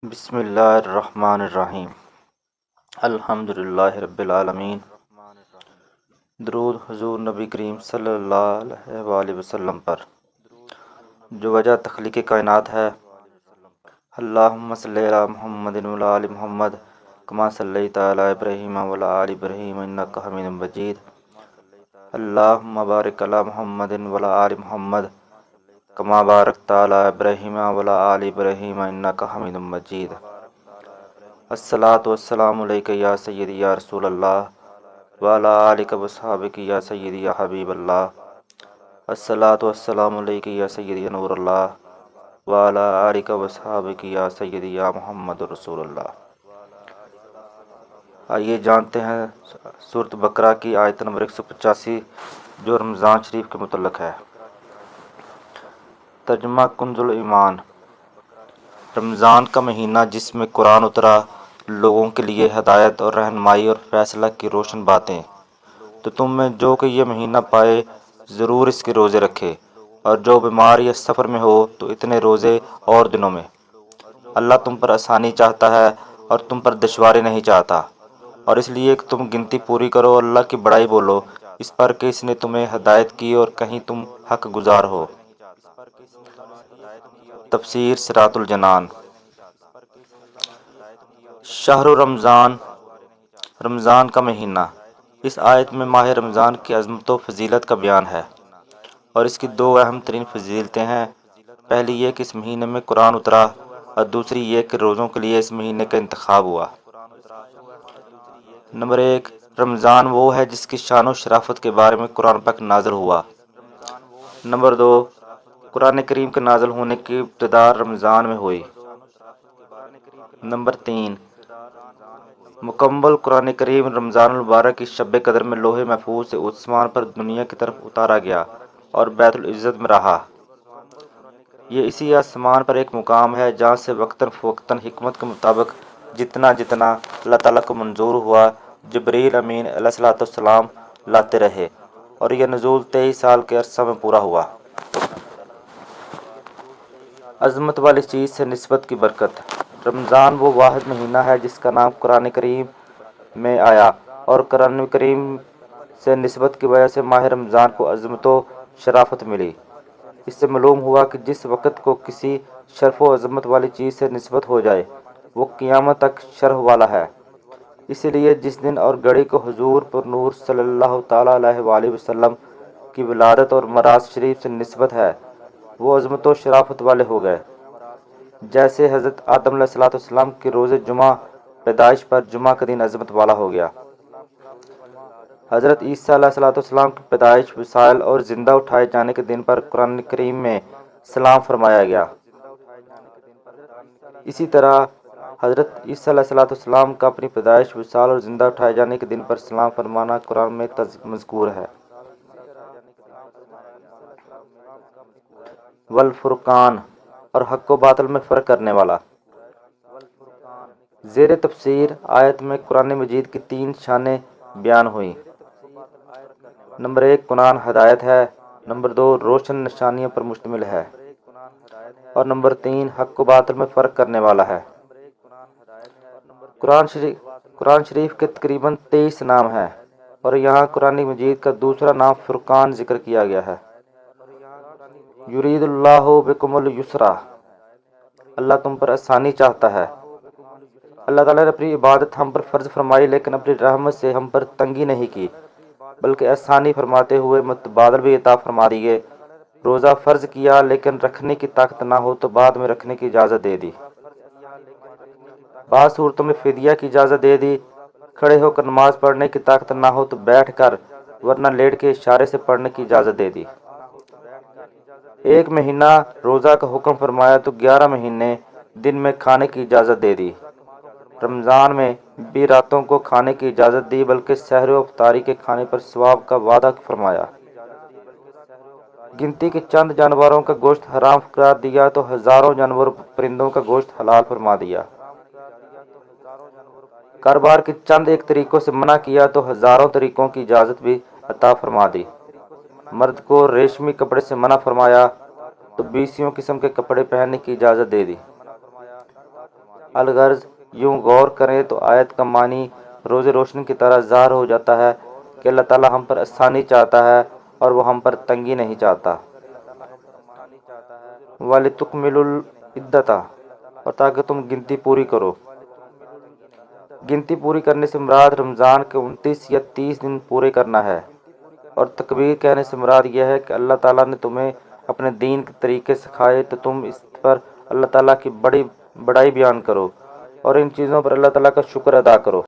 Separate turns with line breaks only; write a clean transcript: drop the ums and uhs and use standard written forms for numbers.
بسم اللہ الرحمن الرحیم۔ الحمدللہ رب العالمین۔ درود حضور نبی کریم صلی اللہ علیہ وآلہ وسلم پر، جو وجہ تخلیق کائنات ہے۔ اللہم صلی علی محمد وعلی آل محمد کما صلیت علی ابراہیم وعلی آل ابراہیم انک حمید مجید۔ اللہم بارک علی محمد وعلی آل محمد کما بارکت علی ابراہیم وعلی آل ابراہیم انک حمید مجید۔ الصلاۃ والسلام علیک یا سیدی یا رسول اللہ وعلی آلک وصحبک یا سیدی یا حبیب اللہ۔ الصلاۃ والسلام علیک یا سیدی یا نور اللہ وعلی آلک وصحبک یا سیدی یا محمد رسول اللہ۔ آئیے جانتے ہیں سورۃ بقرہ کی آیت نمبر 185 جو رمضان شریف کے متعلق ہے۔ ترجمہ کنز الایمان۔ رمضان کا مہینہ جس میں قرآن اترا، لوگوں کے لیے ہدایت اور رہنمائی اور فیصلہ کی روشن باتیں، تو تم میں جو کہ یہ مہینہ پائے ضرور اس کے روزے رکھے، اور جو بیمار یا سفر میں ہو تو اتنے روزے اور دنوں میں۔ اللہ تم پر آسانی چاہتا ہے اور تم پر دشواری نہیں چاہتا، اور اس لیے کہ تم گنتی پوری کرو، اللہ کی بڑائی بولو اس پر کہ اس نے تمہیں ہدایت کی اور کہیں تم حق گزار ہو۔ تفسیر صراط الجنان۔ شہر رمضان، رمضان کا مہینہ۔ اس آیت میں ماہ رمضان کی عظمت و فضیلت کا بیان ہے، اور اس کی دو اہم ترین فضیلتیں ہیں۔ پہلی یہ کہ اس مہینے میں قرآن اترا، اور دوسری یہ کہ روزوں کے لیے اس مہینے کا انتخاب ہوا۔ نمبر 1، رمضان وہ ہے جس کی شان و شرافت کے بارے میں قرآن پاک نازل ہوا۔ نمبر 2، قرآن کریم کے نازل ہونے کی ابتدا رمضان میں ہوئی۔ نمبر 3، مکمل قرآن کریم رمضان المبارک کی شب قدر میں لوح محفوظ سے آسمان پر دنیا کی طرف اتارا گیا اور بیت العزت میں رہا۔ یہ اسی آسمان پر ایک مقام ہے جہاں سے وقتاً فوقتاً حکمت کے مطابق جتنا اللہ تعالیٰ کو منظور ہوا جبریل امین علیہ السلام لاتے رہے، اور یہ نزول 23 سال کے عرصہ میں پورا ہوا۔ عظمت والی چیز سے نسبت کی برکت۔ رمضان وہ واحد مہینہ ہے جس کا نام قرآن کریم میں آیا، اور قرآن کریم سے نسبت کی وجہ سے ماہ رمضان کو عظمت و شرافت ملی۔ اس سے معلوم ہوا کہ جس وقت کو کسی شرف و عظمت والی چیز سے نسبت ہو جائے وہ قیامت تک شرف والا ہے۔ اسی لیے جس دن اور گھڑی کو حضور پر نور صلی اللہ تعالیٰ علیہ وآلہ وسلم کی ولادت اور معراج شریف سے نسبت ہے، وہ عظمت و شرافت والے ہو گئے۔ جیسے حضرت آدم علیہ السلام کی روز جمعہ پیدائش پر جمعہ کا دن عظمت والا ہو گیا۔ حضرت عیسیٰ علیہ السلام کی پیدائش، وصال اور زندہ اٹھائے جانے کے دن پر قرآن کریم میں سلام فرمایا گیا۔ اسی طرح حضرت عیسیٰ علیہ السلام کا اپنی پیدائش، وصال اور زندہ اٹھائے جانے کے دن پر سلام فرمانا قرآن میں مذکور ہے۔ والفرقان، اور حق و باطل میں فرق کرنے والا۔ زیر تفسیر آیت میں قرآن مجید کی 3 شانیں بیان ہوئیں۔ نمبر 1، قرآن ہدایت ہے۔ نمبر 2، روشن نشانیوں پر مشتمل ہے، اور نمبر 3، حق و باطل میں فرق کرنے والا ہے۔ قرآن شریف کے تقریباً 23 نام ہیں، اور یہاں قرآن مجید کا دوسرا نام فرقان ذکر کیا گیا ہے۔ یرید اللہ بکم الیسر، اللہ تم پر آسانی چاہتا ہے۔ اللہ تعالیٰ نے اپنی عبادت ہم پر فرض فرمائی، لیکن اپنی رحمت سے ہم پر تنگی نہیں کی، بلکہ آسانی فرماتے ہوئے متبادل بھی عطا فرما دیے۔ روزہ فرض کیا، لیکن رکھنے کی طاقت نہ ہو تو بعد میں رکھنے کی اجازت دے دی۔ بعض صورتوں میں فدیہ کی اجازت دے دی۔ کھڑے ہو کر نماز پڑھنے کی طاقت نہ ہو تو بیٹھ کر ورنہ لیٹ کے اشارے سے پڑھنے کی اجازت دے دی۔ ایک مہینہ روزہ کا حکم فرمایا تو 11 مہینے دن میں کھانے کی اجازت دے دی۔ رمضان میں بھی راتوں کو کھانے کی اجازت دی، بلکہ سحر و افطاری کے کھانے پر ثواب کا وعدہ فرمایا۔ گنتی کے چند جانوروں کا گوشت حرام قرار دیا تو ہزاروں جانور پرندوں کا گوشت حلال فرما دیا۔ کاروبار کے چند ایک طریقوں سے منع کیا تو ہزاروں طریقوں کی اجازت بھی عطا فرما دی۔ مرد کو ریشمی کپڑے سے منع فرمایا تو 20 قسم کے کپڑے پہننے کی اجازت دے دی۔ الغرض یوں غور کریں تو آیت کا معنی روز روشنی کی طرح ظاہر ہو جاتا ہے کہ اللہ تعالیٰ ہم پر آسانی چاہتا ہے اور وہ ہم پر تنگی نہیں چاہتا۔ وَلِتُكْمِلُوا الْعِدَّةَ، اور تاکہ تم گنتی پوری کرو۔ گنتی پوری کرنے سے مراد رمضان کے 29 یا 30 دن پورے کرنا ہے، اور تکبیر کہنے سے مراد یہ ہے کہ اللہ تعالیٰ نے تمہیں اپنے دین کے طریقے سکھائے تو تم اس پر اللہ تعالیٰ کی بڑائی بیان کرو اور ان چیزوں پر اللہ تعالیٰ کا شکر ادا کرو۔